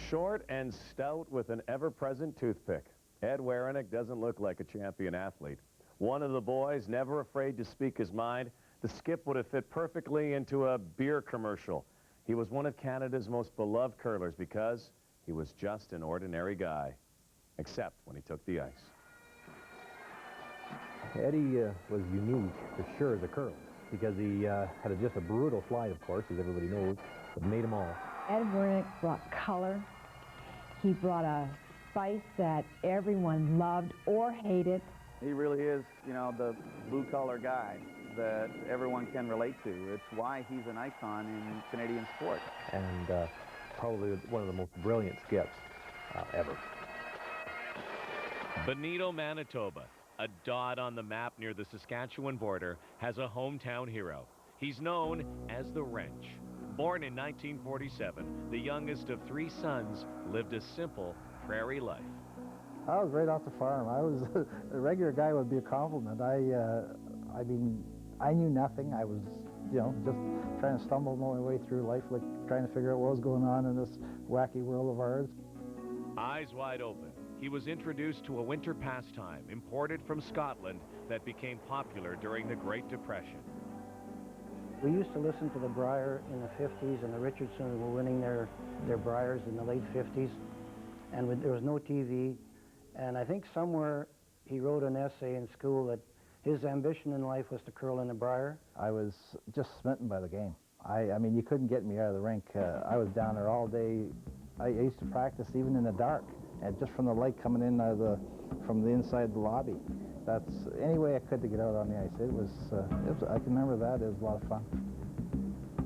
Short and stout with an ever-present toothpick. Ed Werenich doesn't look like a champion athlete. One of the boys, never afraid to speak his mind, the skip would have fit perfectly into a beer commercial. He was one of Canada's most beloved curlers because he was just an ordinary guy, except when he took the ice. Eddie was unique, for sure, as a curler, because he had just a brutal slide, of course, as everybody knows, but made them all. Ed Werenich brought color. He brought a spice that everyone loved or hated. He really is, you know, the blue-collar guy that everyone can relate to. It's why he's an icon in Canadian sport. And probably one of the most brilliant skips ever. Bonito, Manitoba, a dot on the map near the Saskatchewan border, has a hometown hero. He's known as the Wrench. Born in 1947, the youngest of 3 sons lived a simple prairie life. I was right off the farm. I was a regular guy would be a compliment. I mean, I knew nothing. I was, you know, just trying to stumble my way through life, like trying to figure out what was going on in this wacky world of ours. Eyes wide open, he was introduced to a winter pastime imported from Scotland that became popular during the Great Depression. We used to listen to the Brier in the 50s, and the Richardsons were winning their Briers in the late 50s, and there was no TV. And I think somewhere he wrote an essay in school that his ambition in life was to curl in the Brier. I was just smitten by the game. I mean, you couldn't get me out of the rink. I was down there all day. I used to practice even in the dark, and just from the light coming in from the inside the lobby. That's any way I could to get out on the ice. It was I can remember that. It was a lot of fun.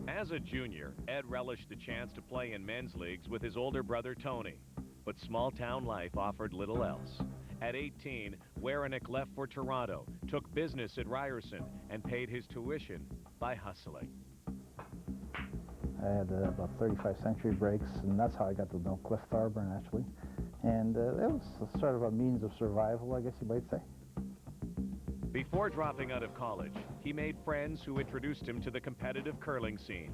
As a junior, Ed relished the chance to play in men's leagues with his older brother Tony. But small-town life offered little else. At 18, Werenich left for Toronto, took business at Ryerson, and paid his tuition by hustling. I had about 35 century breaks, and that's how I got to know Cliff Thorburn, actually. And it was sort of a means of survival, I guess you might say. Before dropping out of college, he made friends who introduced him to the competitive curling scene.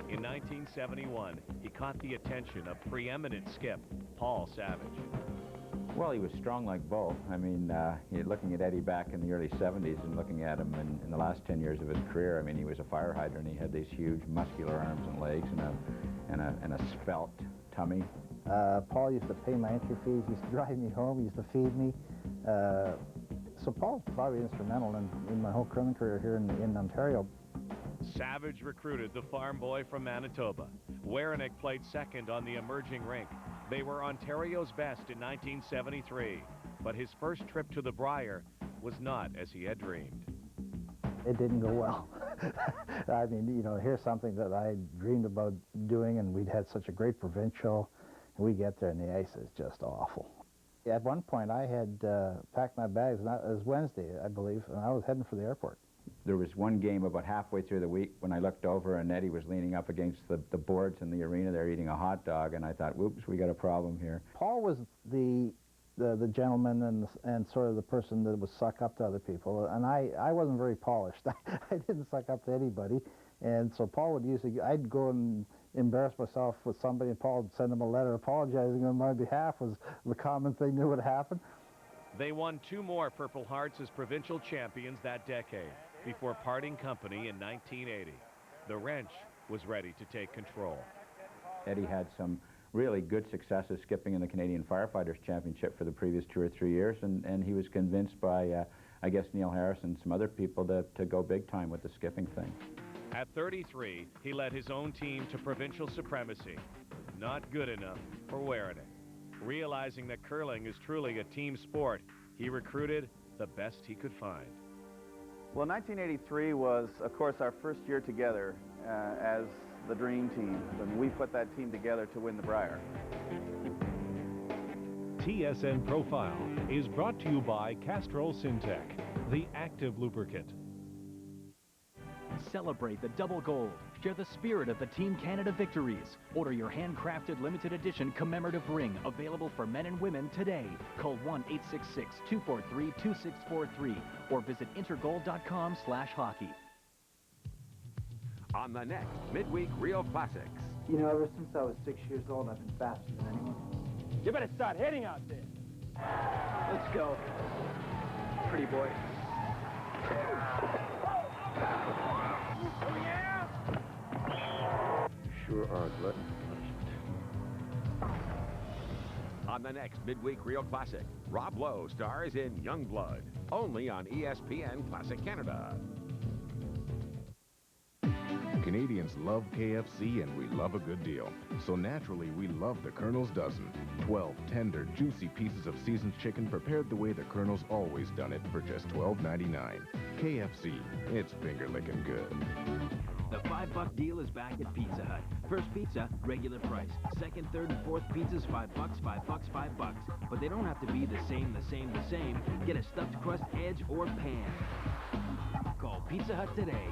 In 1971, he caught the attention of preeminent skip Paul Savage. Well, he was strong like Bo. I mean, looking at Eddie back in the early 70s and looking at him in the last 10 years of his career, I mean, he was a fire hydrant. He had these huge muscular arms and legs and a svelte tummy. Paul used to pay my entry fees, used to drive me home, used to feed me. So Paul's probably instrumental in my whole curling career here in Ontario. Savage recruited the farm boy from Manitoba. Werenich played second on the emerging rink. They were Ontario's best in 1973, but his first trip to the Brier was not as he had dreamed. It didn't go well. I mean, you know, here's something that I dreamed about doing, and we'd had such a great provincial, and we get there and the ice is just awful. At one point, I had packed my bags, and it was Wednesday, I believe, and I was heading for the airport. There was one game about halfway through the week when I looked over and Eddie was leaning up against the boards in the arena there eating a hot dog, and I thought, whoops, we got a problem here. Paul was the gentleman and sort of the person that would suck up to other people, and I wasn't very polished. I didn't suck up to anybody, and so Paul would usually, I'd go and embarrass myself with somebody, and Paul would send him a letter apologizing on my behalf. Was the common thing that would happen. They won 2 more Purple Hearts as provincial champions that decade before parting company in 1980. The Wrench was ready to take control. Eddie had some really good successes skipping in the Canadian Firefighters Championship for the previous 2 or 3 years, and he was convinced by, I guess, Neil Harris and some other people to go big time with the skipping thing. At 33, he led his own team to provincial supremacy. Not good enough for Werenich. Realizing that curling is truly a team sport, he recruited the best he could find. Well, 1983 was, of course, our first year together as the Dream Team, and we put that team together to win the Brier. TSN Profile is brought to you by Castrol Syntec, the active lubricant. Celebrate the double gold. Share the spirit of the Team Canada victories. Order your handcrafted limited edition commemorative ring, available for men and women today. Call 1-866-243-2643 or visit intergold.com/hockey. On the next Midweek Rio Classics. You know, ever since I was 6 years old, I've been faster than anyone. You better start hitting out there. Let's go. Pretty boy. Oh, yeah? Sure are glutton. On the next midweek Rio Classic, Rob Lowe stars in Youngblood, only on ESPN Classic Canada. Canadians love KFC and we love a good deal. So naturally, we love the Colonel's Dozen. 12 tender, juicy pieces of seasoned chicken prepared the way the Colonel's always done it for just $12.99. KFC, it's finger-licking good. The $5 deal is back at Pizza Hut. First pizza, regular price. Second, third, and fourth pizzas, $5, $5, $5. But they don't have to be the same. Get a stuffed crust, edge, or pan. Call Pizza Hut today.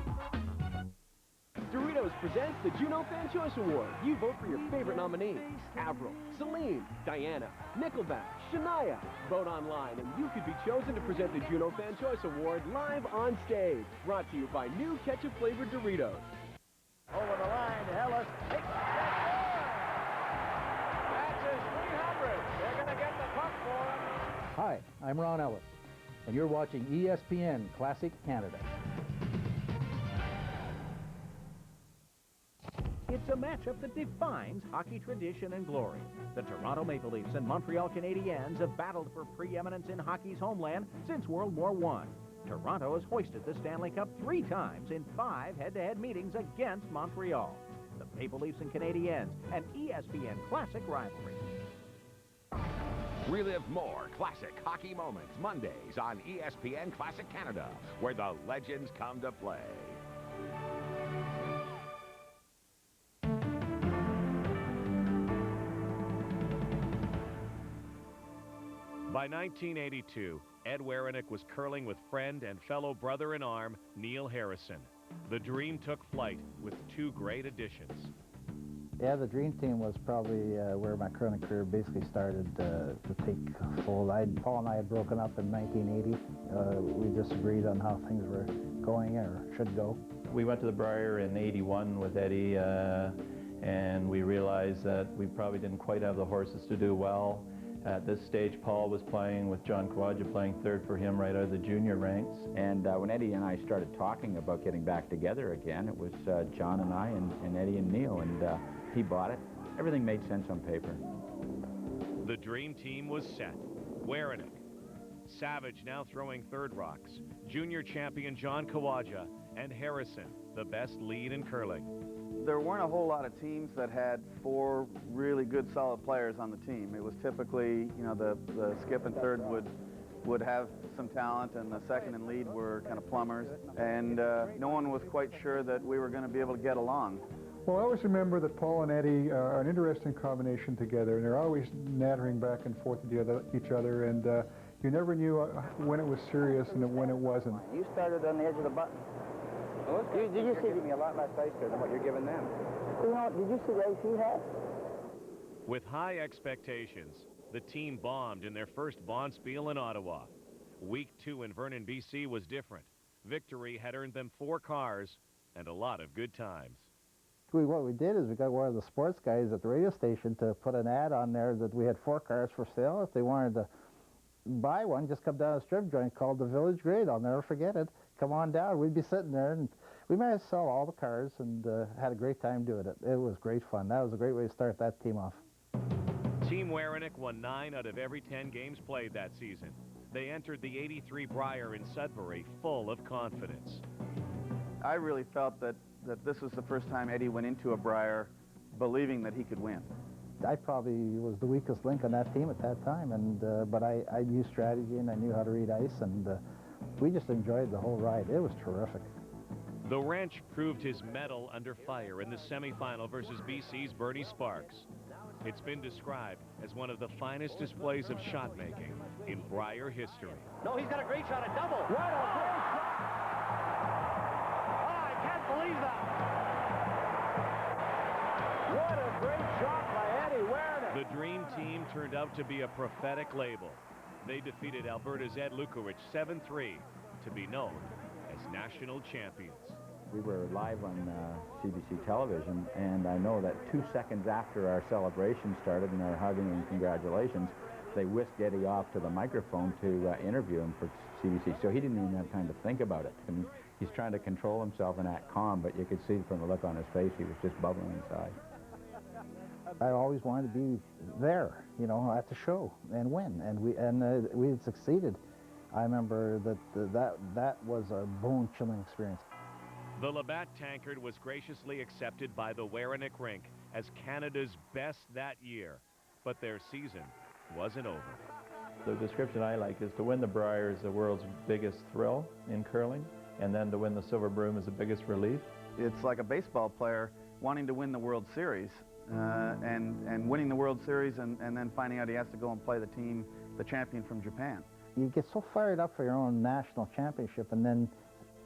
Doritos presents the Juno Fan Choice Award. You vote for your favorite nominees. Avril, Celine, Diana, Nickelback, Shania. Vote online and you could be chosen to present the Juno Fan Choice Award live on stage. Brought to you by new ketchup-flavored Doritos. Over the line, Ellis takes That's his 300. They're going to get the puck for him. Hi, I'm Ron Ellis, and you're watching ESPN Classic Canada. It's a matchup that defines hockey tradition and glory. The Toronto Maple Leafs and Montreal Canadiens have battled for preeminence in hockey's homeland since World War I. Toronto has hoisted the Stanley Cup 3 times in 5 head-to-head meetings against Montreal. The Maple Leafs and Canadiens, an ESPN Classic rivalry. Relive more classic hockey moments Mondays on ESPN Classic Canada, where the legends come to play. By 1982, Ed Werenich was curling with friend and fellow brother-in-arm Neil Harrison. The dream took flight with 2 great additions. Yeah, the dream team was probably where my curling career basically started to take hold. Paul and I had broken up in 1980. We disagreed on how things were going or should go. We went to the Brier in '81 with Eddie, and we realized that we probably didn't quite have the horses to do well. At this stage, Paul was playing with John Kawaja, playing third for him right out of the junior ranks. And when Eddie and I started talking about getting back together again, it was John and I and Eddie and Neil, and he bought it. Everything made sense on paper. The dream team was set. Werenich, Savage now throwing third rocks, junior champion John Kawaja, and Harrison, the best lead in curling. There weren't a whole lot of teams that had 4 really good, solid players on the team. It was typically, you know, the skip and third would have some talent, and the second and lead were kind of plumbers. And no one was quite sure that we were going to be able to get along. Well, I always remember that Paul and Eddie are an interesting combination together, and they're always nattering back and forth to each other, and you never knew when it was serious and when it wasn't. You started on the edge of the button. Did you see me a lot less ice there than what you're giving them? You know, did you see the ice he had? With high expectations, the team bombed in their first bonspiel in Ottawa. Week 2 in Vernon, BC was different. Victory had earned them 4 cars and a lot of good times. What we did is we got one of the sports guys at the radio station to put an ad on there that we had 4 cars for sale. If they wanted to buy one, just come down a strip joint called the Village Grade. I'll never forget it. Come on down. We'd be sitting there, and we managed to sell all the cars and had a great time doing it. It was great fun. That was a great way to start that team off. Team Werenich won 9 out of every 10 games played that season. They entered the '83 Brier in Sudbury full of confidence. I really felt that this was the first time Eddie went into a Brier believing that he could win. I probably was the weakest link on that team at that time, and but I knew strategy and I knew how to read ice, and we just enjoyed the whole ride. It was terrific. The wrench proved his mettle under fire in the semifinal versus BC's Bernie Sparks. It's been described as one of the finest displays of shot making in Brier history. No, he's got a great shot at double. What a great shot! Oh, I can't believe that! What a great shot by Eddie Werenich! The dream team turned out to be a prophetic label. They defeated Alberta's Ed Lukowich 7-3 to be known as national champions. We were live on CBC television, and I know that 2 seconds after our celebration started and our hugging and congratulations, they whisked Eddie off to the microphone to interview him for CBC. So he didn't even have time to think about it. And he's trying to control himself and act calm, but you could see from the look on his face, he was just bubbling inside. I always wanted to be there, you know, at the show and win, and we had succeeded. I remember that was a bone-chilling experience. The Labatt tankard was graciously accepted by the Werenich rink as Canada's best that year, but their season wasn't over. The description I like is to win the Brier is the world's biggest thrill in curling, and then to win the Silver Broom is the biggest relief. It's like a baseball player wanting to win the World Series and winning the World Series and then finding out he has to go and play the team, the champion from Japan. You get so fired up for your own national championship, and then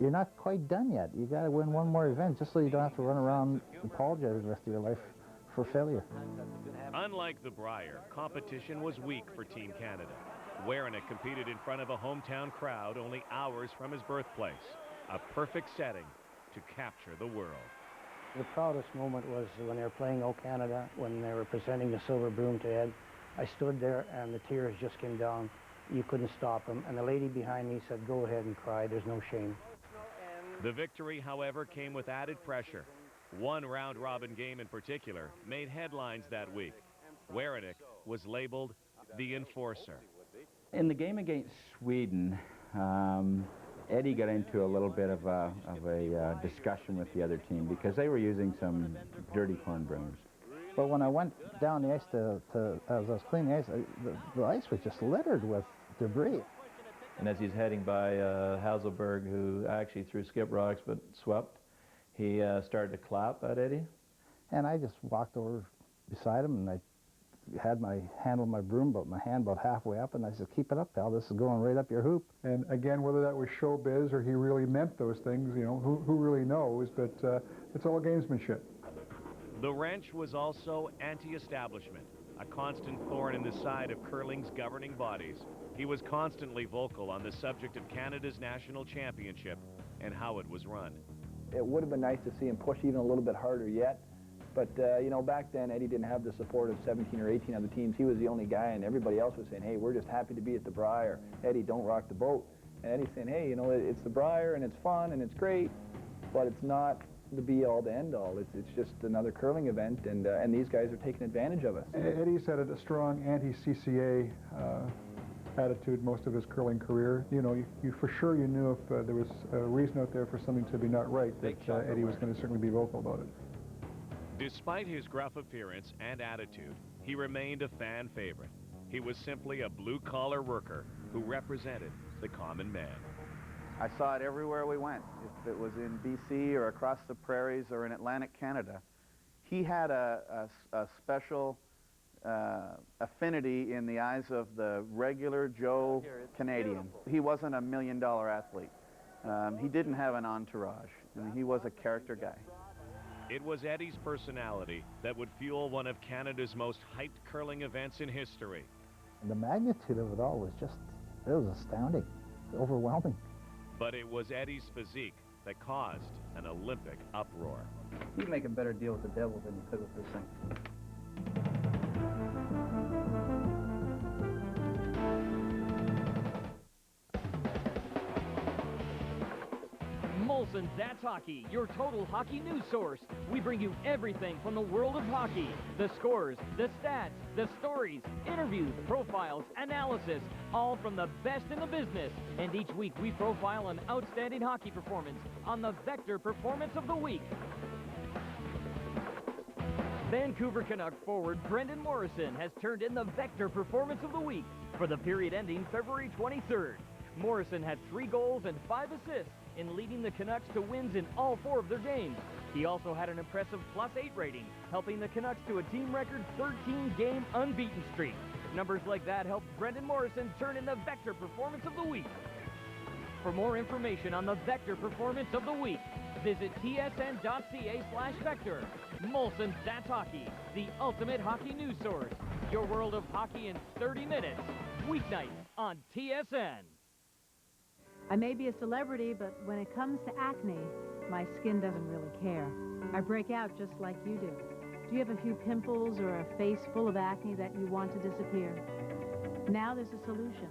you're not quite done yet. You got to win one more event just so you don't have to run around and apologize the rest of your life for failure. Unlike the Brier, competition was weak for Team Canada. Werenich competed in front of a hometown crowd only hours from his birthplace, a perfect setting to capture the world. The proudest moment was when they were playing O Canada, when they were presenting the Silver Broom to Ed. I stood there and the tears just came down. You couldn't stop them. And the lady behind me said, "Go ahead and cry, there's no shame." The victory, however, came with added pressure. One round-robin game in particular made headlines that week. Werenich was labeled the enforcer. In the game against Sweden, Eddie got into a little bit of a discussion with the other team because they were using some dirty corn brooms. But when I went down the ice as I was cleaning the ice, the ice was just littered with debris. And as he's heading by Hazelberg, who actually threw skip rocks but swept, he started to clap at Eddie. And I just walked over beside him, and I had my handle of my broom, but my hand about halfway up, and I said, "Keep it up, pal. This is going right up your hoop." And again, whether that was showbiz or he really meant those things, you know, who really knows? But it's all gamesmanship. The wrench was also anti-establishment, a constant thorn in the side of curling's governing bodies. He was constantly vocal on the subject of Canada's national championship and how it was run. It would have been nice to see him push even a little bit harder yet. But, you know, back then, Eddie didn't have the support of 17 or 18 other teams. He was the only guy, and everybody else was saying, "Hey, we're just happy to be at the Brier. Eddie, don't rock the boat." And Eddie's saying, "Hey, you know, it's the Brier, and it's fun, and it's great, but it's not the be-all, the end-all. It's just another curling event, and these guys are taking advantage of us." Eddie's had a strong anti-CCA attitude most of his curling career. You know, you for sure you knew if there was a reason out there for something to be not right, that Eddie was going to certainly be vocal about it. Despite his gruff appearance and attitude, he remained a fan favorite. He was simply a blue-collar worker who represented the common man. I saw it everywhere we went. If it was in BC or across the prairies or in Atlantic Canada, he had a special affinity in the eyes of the regular Joe Canadian. He wasn't a million-dollar athlete. He didn't have an entourage. I mean, he was a character guy. It was Eddie's personality that would fuel one of Canada's most hyped curling events in history. The magnitude of it all was just, it was astounding, overwhelming. But it was Eddie's physique that caused an Olympic uproar. You'd make a better deal with the devil than you could with this thing. Molson's That's Hockey, your total hockey news source. We bring you everything from the world of hockey. The scores, the stats, the stories, interviews, profiles, analysis, all from the best in the business. And each week we profile an outstanding hockey performance on the Vector Performance of the Week. Vancouver Canuck forward Brendan Morrison has turned in the Vector Performance of the Week for the period ending February 23rd. Morrison had 3 goals and 5 assists in leading the Canucks to wins in all 4 of their games. He also had an impressive +8 rating, helping the Canucks to a team record 13-game unbeaten streak. Numbers like that helped Brendan Morrison turn in the Vector Performance of the Week. For more information on the Vector Performance of the Week, visit tsn.ca/Vector. Molson's That's Hockey, the ultimate hockey news source. Your world of hockey in 30 minutes. Weeknights on TSN. I may be a celebrity, but when it comes to acne, my skin doesn't really care. I break out just like you do. Do you have a few pimples or a face full of acne that you want to disappear? Now there's a solution.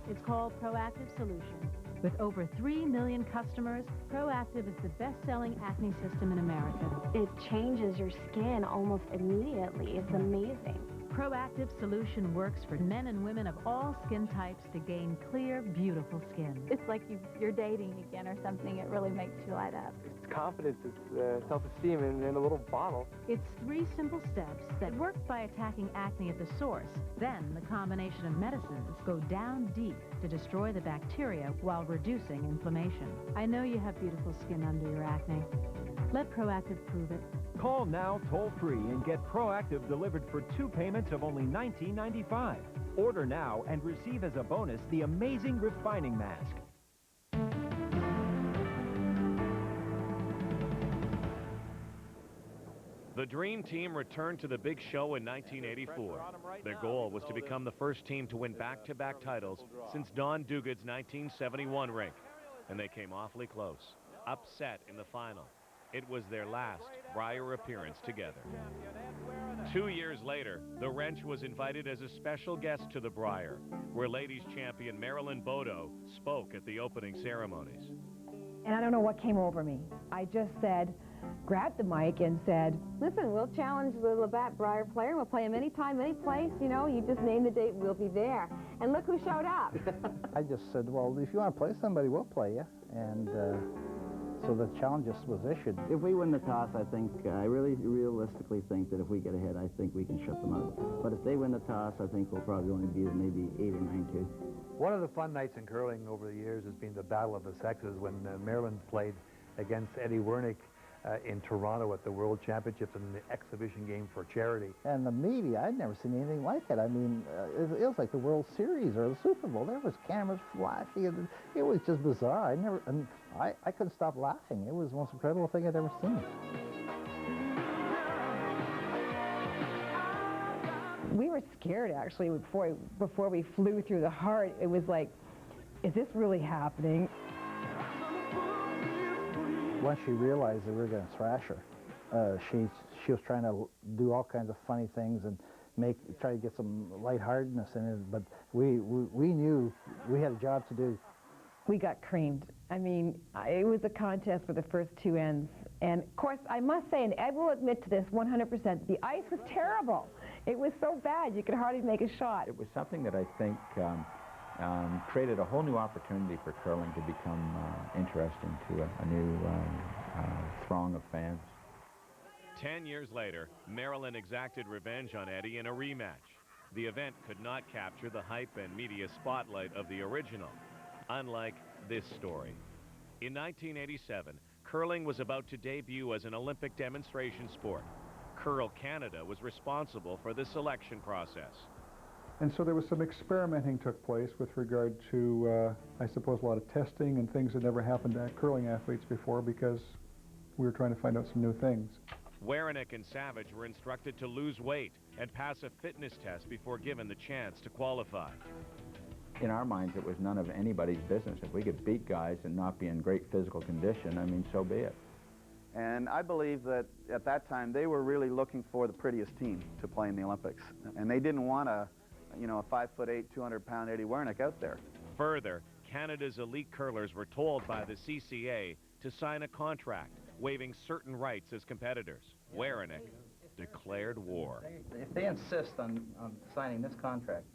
It's called Proactive Solution. With over 3 million customers, Proactive is the best-selling acne system in America. It changes your skin almost immediately. It's amazing. Proactive Solution works for men and women of all skin types to gain clear, beautiful skin. It's like you're dating again or something. It really makes you light up. It's confidence, it's self-esteem in a little bottle. It's 3 simple steps that work by attacking acne at the source. Then the combination of medicines go down deep to destroy the bacteria while reducing inflammation. I know you have beautiful skin under your acne. Let Proactive prove it. Call now toll-free and get Proactive delivered for 2 payments of only $19.95. Order now and receive as a bonus the amazing refining mask. The Dream Team returned to the big show in 1984. Their goal was to become the first team to win back-to-back titles since Don Duguid's 1971 rink. And they came awfully close, upset in the final. It was their last Brier appearance together. 2 years later, the Wrench was invited as a special guest to the Brier, where ladies champion Marilyn Bodo spoke at the opening ceremonies. And I don't know what came over me. I just said, grabbed the mic and said, Listen, we'll challenge the Labatt Brier player. We'll play him anytime, any place. You know, you just name the date, we'll be there. And look who showed up. I just said, well, if you want to play somebody, we'll play you. And so the challenge just was issued. If we win the toss, I think, I really realistically think that if we get ahead, I think we can shut them out. But if they win the toss, I think we'll probably only be maybe 8 or 9-2. One of the fun nights in curling over the years has been the Battle of the Sexes when Maryland played against Eddie Werenich in Toronto at the World Championships in the exhibition game for charity. And the media, I'd never seen anything like it. I mean, it was like the World Series or the Super Bowl. There was cameras flashing. It was just bizarre. I couldn't stop laughing. It was the most incredible thing I'd ever seen. We were scared, actually, before we flew through the heart. It was like, is this really happening? Once she realized that we were going to thrash her, she was trying to do all kinds of funny things and try to get some lightheartedness in it. But we knew we had a job to do. We got creamed. I mean, it was a contest for the first 2 ends. And of course, I must say, and Ed will admit to this 100%, the ice was terrible. It was so bad, you could hardly make a shot. It was something that I think created a whole new opportunity for curling to become interesting to a new throng of fans. 10 years later, Maryland exacted revenge on Eddie in a rematch. The event could not capture the hype and media spotlight of the original, unlike this story. In 1987, curling was about to debut as an Olympic demonstration sport. Curl Canada was responsible for the selection process. And so there was some experimenting took place with regard to, I suppose, a lot of testing and things that never happened to curling athletes before because we were trying to find out some new things. Werenich and Savage were instructed to lose weight and pass a fitness test before given the chance to qualify. In our minds, it was none of anybody's business. If we could beat guys and not be in great physical condition, I mean, so be it. And I believe that at that time, they were really looking for the prettiest team to play in the Olympics. And they didn't want a 5'8", 200-pound Eddie Werenich out there. Further, Canada's elite curlers were told by the CCA to sign a contract waiving certain rights as competitors. Werenich declared war. If they insist on signing this contract,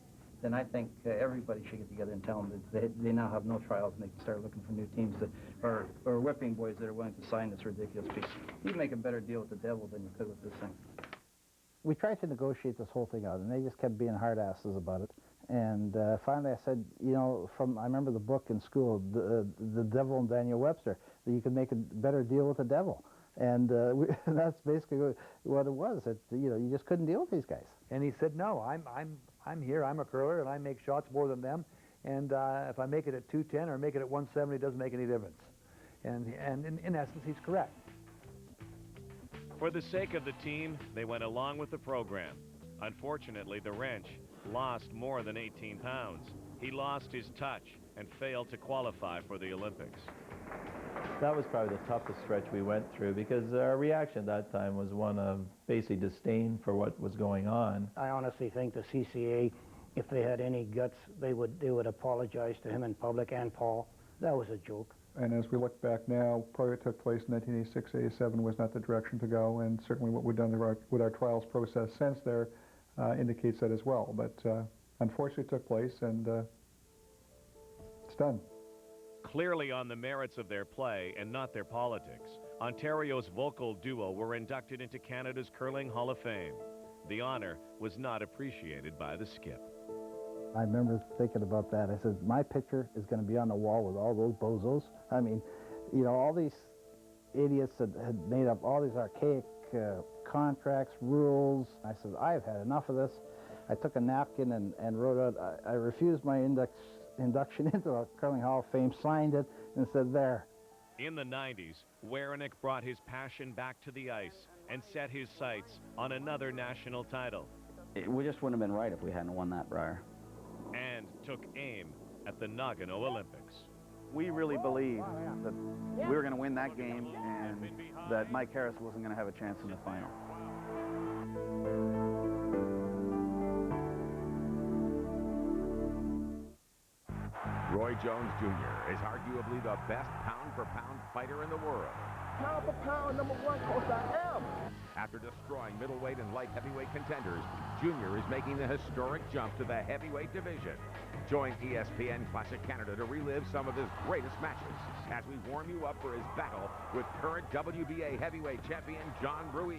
then I think everybody should get together and tell them that they now have no trials and they can start looking for new teams or whipping boys that are willing to sign this ridiculous piece. You make a better deal with the devil than you could with this thing. We tried to negotiate this whole thing out, and they just kept being hard asses about it. And finally I said, I remember the book in school, The Devil and Daniel Webster, that you could make a better deal with the devil. And that's basically what it was. You just couldn't deal with these guys. And he said, no, I'm here, I'm a curler, and I make shots more than them. And if I make it at 210 or make it at 170, it doesn't make any difference. And in essence, he's correct. For the sake of the team, they went along with the program. Unfortunately, the Wrench lost more than 18 pounds. He lost his touch, and failed to qualify for the Olympics. That was probably the toughest stretch we went through because our reaction at that time was one of basically disdain for what was going on. I honestly think the CCA, if they had any guts, they would apologize to him in public and Paul. That was a joke. And as we look back now, probably what took place in 1986, 87 was not the direction to go, and certainly what we've done with our trials process since there indicates that as well. But unfortunately it took place, and it's done. Clearly on the merits of their play and not their politics, Ontario's vocal duo were inducted into Canada's Curling Hall of Fame. The honor was not appreciated by the skip. I remember thinking about that. I said, my picture is going to be on the wall with all those bozos. I mean, you know, all these idiots that had made up all these archaic contracts, rules. I said, I've had enough of this. I took a napkin and wrote out, I refused my induction into the Curling Hall of Fame, signed it, and said, there. In the 90s, Werenich brought his passion back to the ice and set his sights on another national title. We just wouldn't have been right if we hadn't won that, Briar. And took aim at the Nagano Olympics. We really believed that we were going to win that game and that Mike Harris wasn't going to have a chance in the final. Roy Jones Jr. is arguably the best pound-for-pound fighter in the world. Pound for pound, #1, course I am. After destroying middleweight and light heavyweight contenders, Jr. is making the historic jump to the heavyweight division. Join ESPN Classic Canada to relive some of his greatest matches as we warm you up for his battle with current WBA heavyweight champion John Ruiz.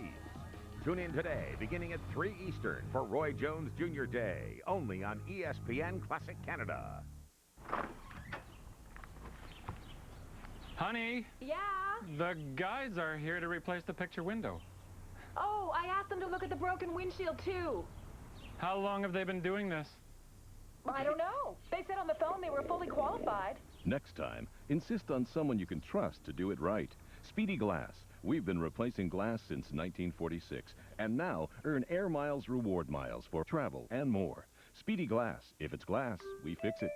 Tune in today, beginning at 3 Eastern, for Roy Jones Jr. Day, only on ESPN Classic Canada. Honey? Yeah? The guys are here to replace the picture window. Oh, I asked them to look at the broken windshield, too. How long have they been doing this? I don't know. They said on the phone they were fully qualified. Next time, insist on someone you can trust to do it right. Speedy Glass. We've been replacing glass since 1946, and now earn Air Miles reward miles for travel and more. Speedy Glass. If it's glass, we fix it.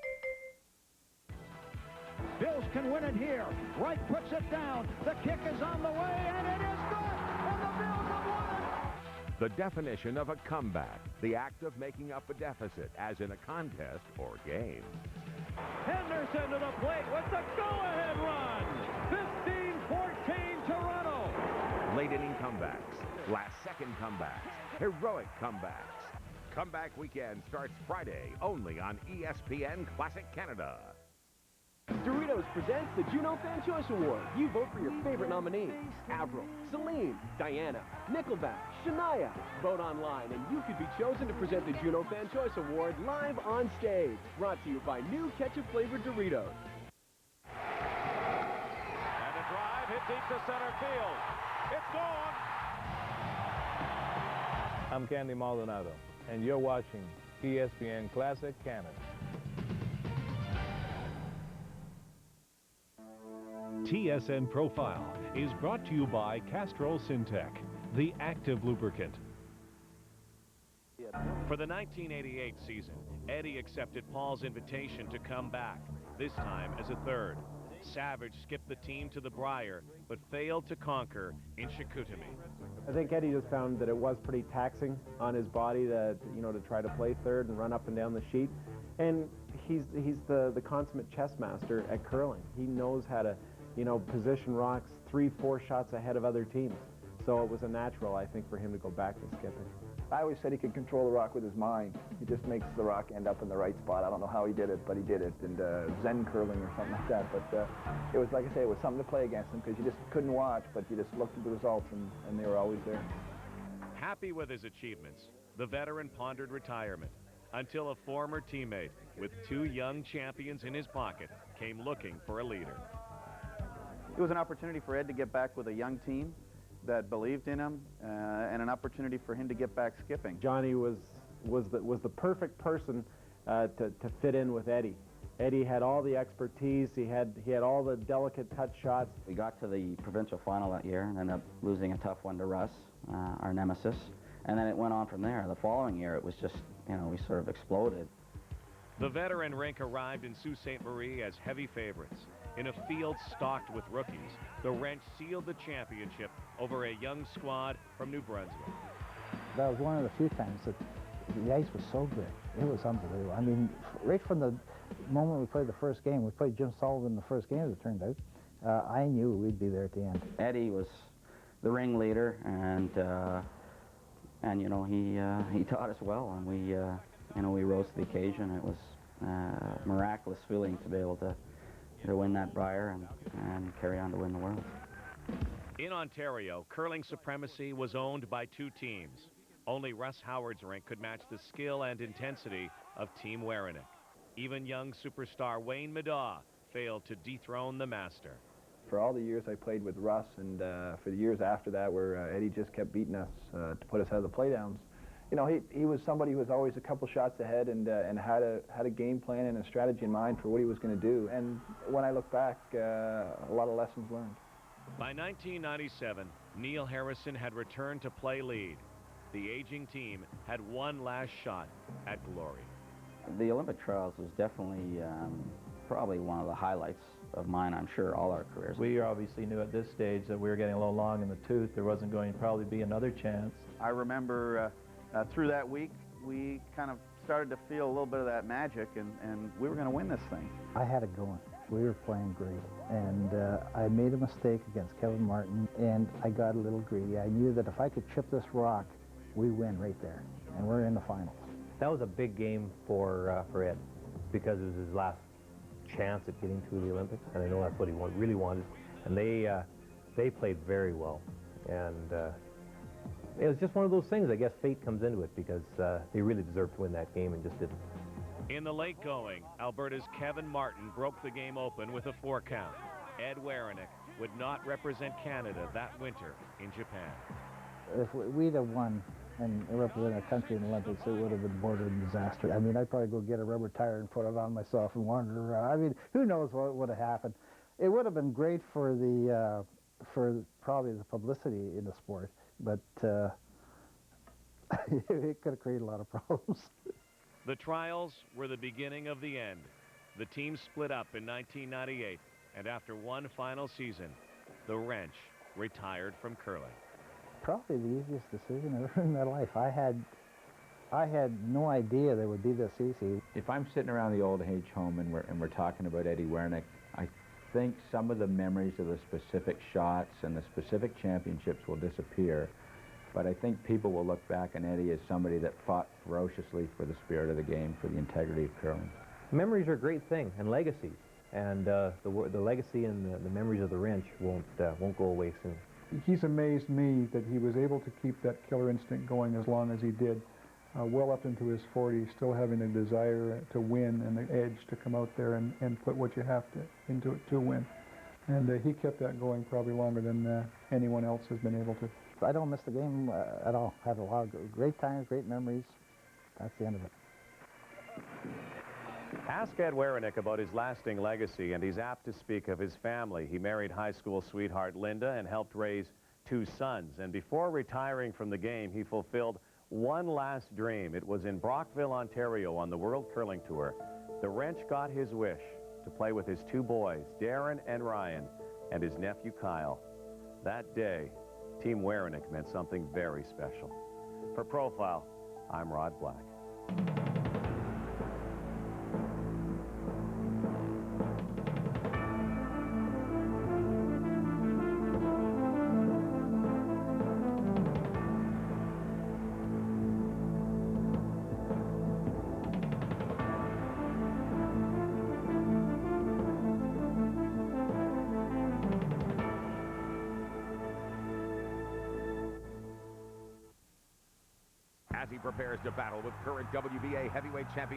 Bills can win it here. Wright puts it down. The kick is on the way, and it is good. And the Bills have won it. The definition of a comeback, the act of making up a deficit, as in a contest or game. Henderson to the plate with the go-ahead run. 15-14 Toronto. Late inning comebacks, last-second comebacks, heroic comebacks. Comeback Weekend starts Friday, only on ESPN Classic Canada. Doritos presents the Juno Fan Choice Award. You vote for your favorite nominees. Avril, Celine, Diana, Nickelback, Shania. Vote online and you could be chosen to present the Juno Fan Choice Award live on stage. Brought to you by new ketchup-flavored Doritos. And a drive hit deep to center field. It's gone. I'm Candy Maldonado, and you're watching ESPN Classic Canada. TSN Profile is brought to you by Castrol Syntec, the active lubricant. For the 1988 season, Eddie accepted Paul's invitation to come back, this time as a third. Savage skipped the team to the Briar, but failed to conquer in Chicoutimi. I think Eddie just found that it was pretty taxing on his body to try to play third and run up and down the sheet. And he's the consummate chess master at curling. He knows how to position rocks 3-4 shots ahead of other teams. So it was a natural, I think, for him to go back to skipping. I always said he could control the rock with his mind. He just makes the rock end up in the right spot. I don't know how he did it, but he did it. And Zen curling or something like that. But it was, like I say, it was something to play against him because you just couldn't watch, but you just looked at the results and they were always there. Happy with his achievements, the veteran pondered retirement until a former teammate with 2 young champions in his pocket came looking for a leader. It was an opportunity for Ed to get back with a young team that believed in him, and an opportunity for him to get back skipping. Johnny was the perfect person to fit in with Eddie. Eddie had all the expertise. He had all the delicate touch shots. We got to the provincial final that year and ended up losing a tough one to Russ, our nemesis. And then it went on from there. The following year, it was just, we sort of exploded. The veteran rink arrived in Sault Ste. Marie as heavy favorites. In a field stocked with rookies, the Wrench sealed the championship over a young squad from New Brunswick. That was one of the few times that the ice was so good. It was unbelievable. I mean, right from the moment we played the first game, we played Jim Sullivan in the first game, as it turned out, I knew we'd be there at the end. Eddie was the ringleader, and you know, he taught us well, and we you know, we rose to the occasion. It was a miraculous feeling to be able to win that Brier and carry on to win the World. In Ontario, curling supremacy was owned by two teams. Only Russ Howard's rink could match the skill and intensity of Team Werenich. Even young superstar Wayne Middaugh failed to dethrone the master. For all the years I played with Russ, and for the years after that where Eddie just kept beating us to put us out of the playdowns, you know, he was somebody who was always a couple shots ahead and had a game plan and a strategy in mind for what he was going to do. And when I look back, a lot of lessons learned. By 1997, Neil Harrison had returned to play lead. The aging team had one last shot at glory. The Olympic trials was definitely probably one of the highlights of mine, I'm sure, all our careers. We obviously knew at this stage that we were getting a little long in the tooth. There wasn't going to probably be another chance. I remember through that week, we kind of started to feel a little bit of that magic, and we were going to win this thing. I had it going. We were playing great, and I made a mistake against Kevin Martin, and I got a little greedy. I knew that if I could chip this rock, we win right there, and we're in the finals. That was a big game for Ed, because it was his last chance at getting to the Olympics, and I know that's what he really wanted. And they played very well, and it was just one of those things. I guess fate comes into it, because they really deserved to win that game and just didn't. In the late going, Alberta's Kevin Martin broke the game open with a 4 count. Ed Werenich would not represent Canada that winter in Japan. If we'd have won and represented our country in the Olympics, it would have been more than a disaster. I mean, I'd probably go get a rubber tire and put it on myself and wander around. I mean, who knows what would have happened. It would have been great for the for probably the publicity in the sport, but it could have created a lot of problems. The trials were the beginning of the end. The team split up in 1998, and after one final season, the Wrench retired from curling. Probably the easiest decision ever in my life. I had no idea they would be this easy. If I'm sitting around the old age home and we're talking about Eddie Werenich, I think some of the memories of the specific shots and the specific championships will disappear. But I think people will look back on Eddie as somebody that fought ferociously for the spirit of the game, for the integrity of curling. Memories are a great thing, and legacies. And the legacy and the memories of the Wrench won't go away soon. He's amazed me that he was able to keep that killer instinct going as long as he did, well up into his 40s, still having the desire to win and the edge to come out there and put what you have into it to win. And he kept that going probably longer than anyone else has been able to. I don't miss the game at all. Had a lot of great times, great memories. That's the end of it. Ask Ed Werenich about his lasting legacy, and he's apt to speak of his family. He married high school sweetheart Linda and helped raise 2 sons. And before retiring from the game, he fulfilled one last dream. It was in Brockville, Ontario, on the World Curling Tour. The Wrench got his wish to play with his 2 boys, Darren and Ryan, and his nephew Kyle. That day, Team Werenich meant something very special. For Profile, I'm Rod Black. As he prepares to battle with current WBA heavyweight champion